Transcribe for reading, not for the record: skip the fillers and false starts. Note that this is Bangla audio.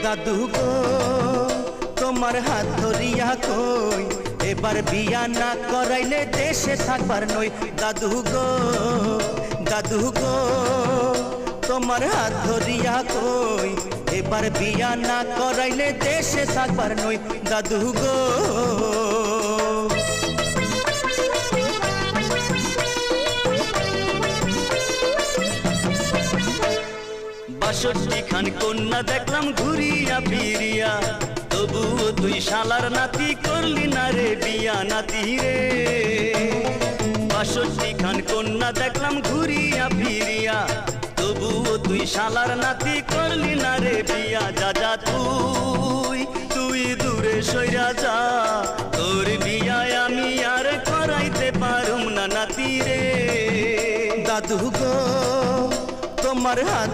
দাদু গো তোমার হাত ধরিয়া কই এবার বিয়া না করাইলে দেশে থাকবার নই। দাদু গো তোমার হাত ধরিয়া কই এবার বিয়া না করাইলে দেশে থাকবার নই। দাদু গো ৬২ খান কন্যা দেখলাম ঘুরিয়া ফিরিয়া, তবুও তুই শালার নাতি করলি না রে বিয়া নাতি রে। ৬২ খান কন্যা দেখলাম ঘুরিয়া ফিরিয়া, তবুও তুই শালার নাতি করলি না রে বিয়া। যা যা তুই দূরে সইরা যা, তোর বিয়ায় আমি আর করাইতে পারুম না নাতি রে। দাদু গো তোমার হাত